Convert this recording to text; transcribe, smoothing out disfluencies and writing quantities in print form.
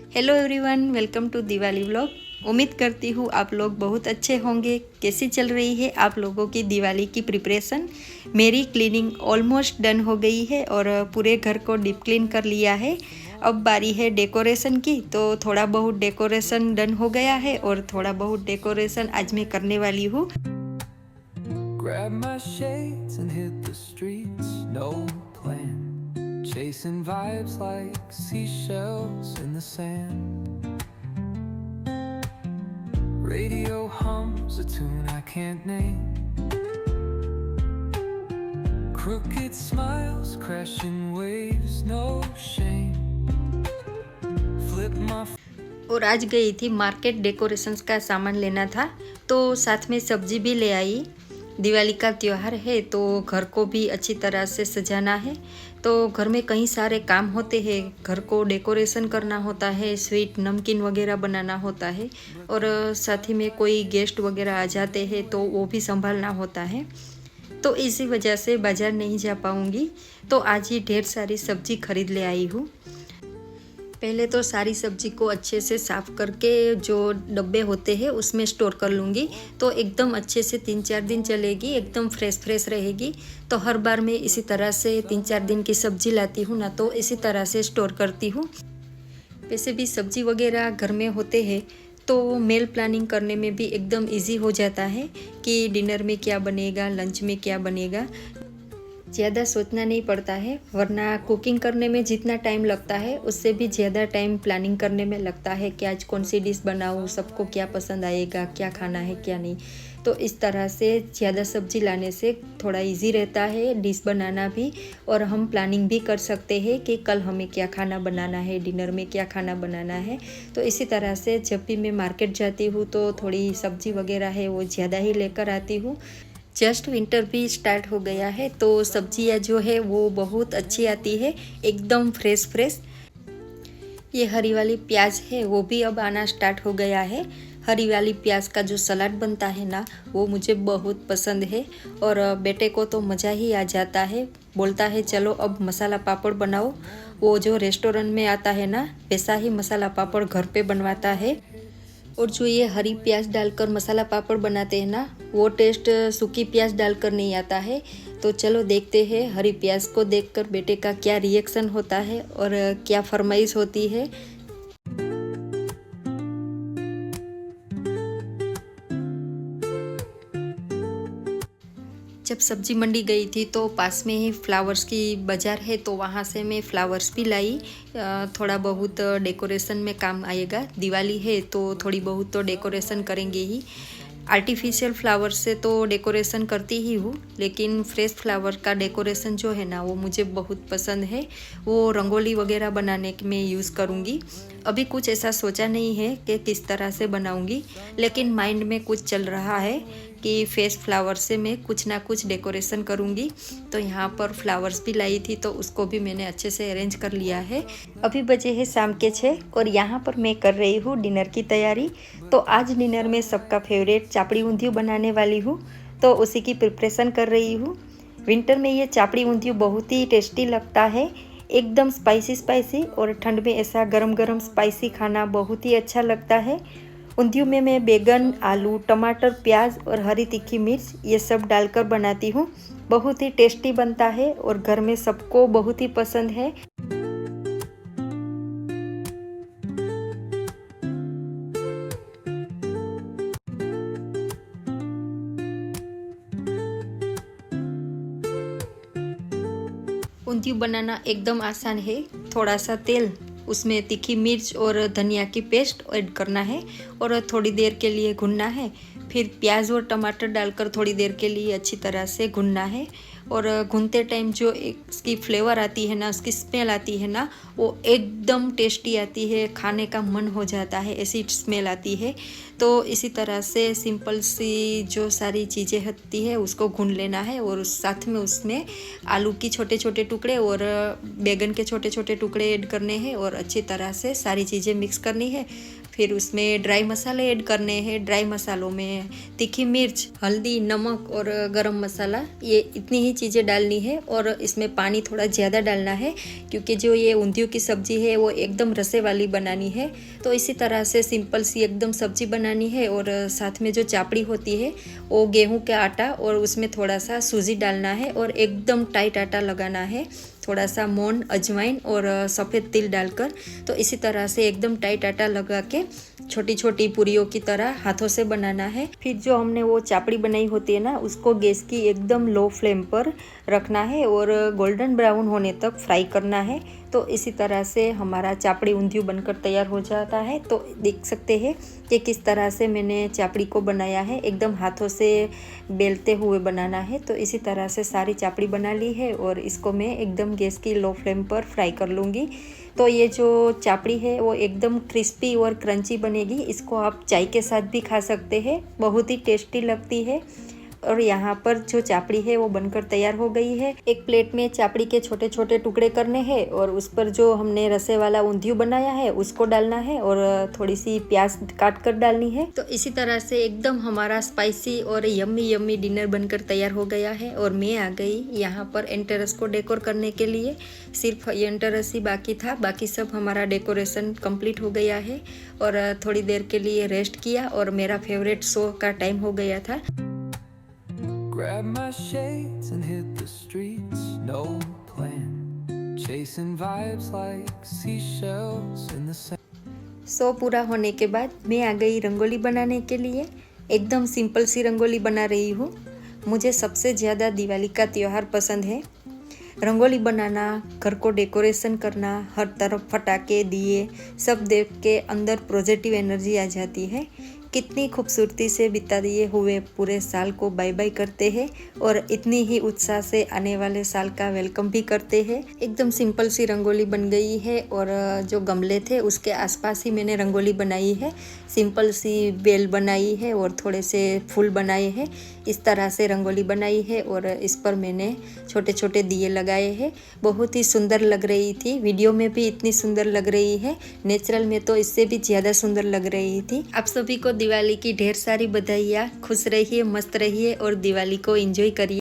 Hello everyone, welcome to Diwali vlog. उम्मीद करती हूँ आप लोग बहुत अच्छे होंगे। कैसी चल रही है आप लोगों की दिवाली की प्रिपरेशन? मेरी क्लीनिंग ऑलमोस्ट डन हो गई है और पूरे घर को डीप क्लीन कर लिया है। अब बारी है डेकोरेशन की, तो थोड़ा बहुत डेकोरेशन डन हो गया है और थोड़ा बहुत डेकोरेशन आज मैं करने वाली हूँ। Grab my shades and hit the streets, no plan. Chasing vibes like seashells in the sand. Radio hums a tune I can't name. Crooked smiles, crashing waves, no shame. Flip my और आज गई थी market, decorations का सामान लेना था, तो साथ में सब्जी भी ले आई। दिवाली का त्यौहार है तो घर को भी अच्छी तरह से सजाना है। तो घर में कई सारे काम होते हैं, घर को डेकोरेशन करना होता है, स्वीट नमकीन वगैरह बनाना होता है और साथ ही में कोई गेस्ट वगैरह आ जाते हैं तो वो भी संभालना होता है। तो इसी वजह से बाज़ार नहीं जा पाऊँगी, तो आज ही ढेर सारी सब्जी खरीद ले आई हूँ। पहले तो सारी सब्जी को अच्छे से साफ़ करके जो डब्बे होते हैं उसमें स्टोर कर लूँगी, तो एकदम अच्छे से 3-4 दिन चलेगी, एकदम फ्रेश रहेगी। तो हर बार मैं इसी तरह से 3-4 दिन की सब्जी लाती हूँ ना, तो इसी तरह से स्टोर करती हूँ। वैसे भी सब्जी वगैरह घर में होते हैं तो मेल प्लानिंग करने में भी एकदम इजी हो जाता है कि डिनर में क्या बनेगा, लंच में क्या बनेगा। ज़्यादा सोचना नहीं पड़ता है, वरना कुकिंग करने में जितना टाइम लगता है उससे भी ज़्यादा टाइम प्लानिंग करने में लगता है कि आज कौन सी डिश बनाऊँ, सबको क्या पसंद आएगा, क्या खाना है क्या नहीं। तो इस तरह से ज़्यादा सब्जी लाने से थोड़ा इजी रहता है डिश बनाना भी, और हम प्लानिंग भी कर सकते हैं कि कल हमें क्या खाना बनाना है, डिनर में क्या खाना बनाना है। तो इसी तरह से जब भी मैं मार्केट जाती हूँ तो थोड़ी सब्जी वगैरह है वो ज़्यादा ही लेकर आती हूँ। जस्ट विंटर भी स्टार्ट हो गया है तो सब्जियां जो है वो बहुत अच्छी आती है, एकदम फ्रेश। ये हरी वाली प्याज है वो भी अब आना स्टार्ट हो गया है। हरी वाली प्याज का जो सलाद बनता है ना, वो मुझे बहुत पसंद है और बेटे को तो मज़ा ही आ जाता है। बोलता है चलो अब मसाला पापड़ बनाओ। वो जो रेस्टोरेंट में आता है ना, वैसा ही मसाला पापड़ घर पे बनवाता है। और जो ये हरी प्याज डालकर मसाला पापड़ बनाते हैं ना, वो टेस्ट सूखी प्याज डालकर नहीं आता है। तो चलो देखते हैं हरी प्याज को देखकर बेटे का क्या रिएक्शन होता है और क्या फरमाइश होती है। जब सब्जी मंडी गई थी तो पास में ही फ्लावर्स की बाज़ार है, तो वहाँ से मैं फ्लावर्स भी लाई। थोड़ा बहुत डेकोरेशन में काम आएगा, दिवाली है तो थोड़ी बहुत तो डेकोरेशन करेंगे ही। आर्टिफिशियल फ्लावर से तो डेकोरेशन करती ही हूँ, लेकिन फ्रेश फ्लावर का डेकोरेशन जो है ना वो मुझे बहुत पसंद है। वो रंगोली वगैरह बनाने में यूज़ करूँगी। अभी कुछ ऐसा सोचा नहीं है कि किस तरह से बनाऊँगी, लेकिन माइंड में कुछ चल रहा है कि फेस फ्लावर से मैं कुछ ना कुछ डेकोरेशन करूँगी। तो यहाँ पर फ्लावर्स भी लाई थी तो उसको भी मैंने अच्छे से अरेंज कर लिया है। अभी बजे हैं शाम के 6 और यहाँ पर मैं कर रही हूँ डिनर की तैयारी। तो आज डिनर में सबका फेवरेट चापड़ी ऊंधियू बनाने वाली हूँ, तो उसी की प्रिपरेशन कर रही हूँ। विंटर में ये चापड़ी ऊंधियू बहुत ही टेस्टी लगता है, एकदम स्पाइसी और ठंड में ऐसा गरम स्पाइसी खाना बहुत ही अच्छा लगता है। ऊंधियू में मैं बैगन, आलू, टमाटर, प्याज और हरी तीखी मिर्च ये सब डालकर बनाती हूँ। बहुत ही टेस्टी बनता है और घर में सबको बहुत ही पसंद है। ऊंधियू बनाना एकदम आसान है। थोड़ा सा तेल, उसमें तीखी मिर्च और धनिया की पेस्ट ऐड करना है और थोड़ी देर के लिए भुनना है। फिर प्याज और टमाटर डालकर थोड़ी देर के लिए अच्छी तरह से भुनना है। और भूनते टाइम जो इसकी फ्लेवर आती है ना, उसकी स्मेल आती है ना, वो एकदम टेस्टी आती है, खाने का मन हो जाता है, ऐसी स्मेल आती है। तो इसी तरह से सिंपल सी जो सारी चीज़ें होती है उसको भून लेना है और साथ में उसमें आलू की छोटे टुकड़े और बैगन के छोटे टुकड़े ऐड करने हैं और अच्छी तरह से सारी चीज़ें मिक्स करनी है। फिर उसमें ड्राई मसाले ऐड करने हैं। ड्राई मसालों में तीखी मिर्च, हल्दी, नमक और गरम मसाला, ये इतनी ही चीज़ें डालनी है। और इसमें पानी थोड़ा ज़्यादा डालना है क्योंकि जो ये ऊंधियों की सब्ज़ी है वो एकदम रसे वाली बनानी है। तो इसी तरह से सिंपल सी एकदम सब्ज़ी बनानी है। और साथ में जो चापड़ी होती है वो गेहूं का आटा और उसमें थोड़ा सा सूजी डालना है और एकदम टाइट आटा लगाना है, थोड़ा सा मोन, अजवाइन और सफ़ेद तिल डालकर। तो इसी तरह से एकदम टाइट आटा लगा के छोटी छोटी पूरियों की तरह हाथों से बनाना है। फिर जो हमने वो चापड़ी बनाई होती है ना, उसको गैस की एकदम लो फ्लेम पर रखना है और गोल्डन ब्राउन होने तक फ्राई करना है। तो इसी तरह से हमारा चापड़ी ऊंधियू बनकर तैयार हो जाता है। तो देख सकते हैं कि किस तरह से मैंने चापड़ी को बनाया है, एकदम हाथों से बेलते हुए बनाना है। तो इसी तरह से सारी चापड़ी बना ली है और इसको मैं एकदम गैस की लो फ्लेम पर फ्राई कर लूँगी। तो ये जो चापड़ी है वो एकदम क्रिस्पी और क्रंची बनेगी। इसको आप चाय के साथ भी खा सकते हैं, बहुत ही टेस्टी लगती है। और यहाँ पर जो चापड़ी है वो बनकर तैयार हो गई है। एक प्लेट में चापड़ी के छोटे छोटे टुकड़े करने हैं और उस पर जो हमने रसे वाला ऊंधियू बनाया है उसको डालना है और थोड़ी सी प्याज काट कर डालनी है। तो इसी तरह से एकदम हमारा स्पाइसी और यम्मी यम्मी डिनर बनकर तैयार हो गया है। और मैं आ गई यहाँ पर एंटेरस को डेकोर करने के लिए। सिर्फ एंटेरस ही बाकी था, बाकी सब हमारा डेकोरेशन कंप्लीट हो गया है। और थोड़ी देर के लिए रेस्ट किया और मेरा फेवरेट शो का टाइम हो गया था। Grab my shades and hit the streets, no plan. Chasing vibes like seashells in the sand. Show पूरा होने के बाद मैं आ गई रंगोली बनाने के लिए। एकदम सिंपल सी रंगोली बना रही हूँ। मुझे सबसे ज़्यादा दिवाली का त्यौहार पसंद है। रंगोली बनाना, घर को डेकोरेशन करना, हर तरफ पटाखे, दिए सब देख के अंदर पॉजिटिव एनर्जी आ जाती है। कितनी खूबसूरती से बिता दिए हुए पूरे साल को बाय बाय करते हैं और इतनी ही उत्साह से आने वाले साल का वेलकम भी करते हैं। एकदम सिंपल सी रंगोली बन गई है और जो गमले थे उसके आसपास ही मैंने रंगोली बनाई है। सिंपल सी बेल बनाई है और थोड़े से फूल बनाए हैं। इस तरह से रंगोली बनाई है और इस पर मैंने छोटे छोटे दिए लगाए हैं। बहुत ही सुंदर लग रही थी, वीडियो में भी इतनी सुंदर लग रही है, नेचुरल में तो इससे भी ज़्यादा सुंदर लग रही थी। आप सभी को दिवाली की ढेर सारी बधाइयाँ। खुश रहिए, मस्त रहिए और दिवाली को एंजॉय करिए।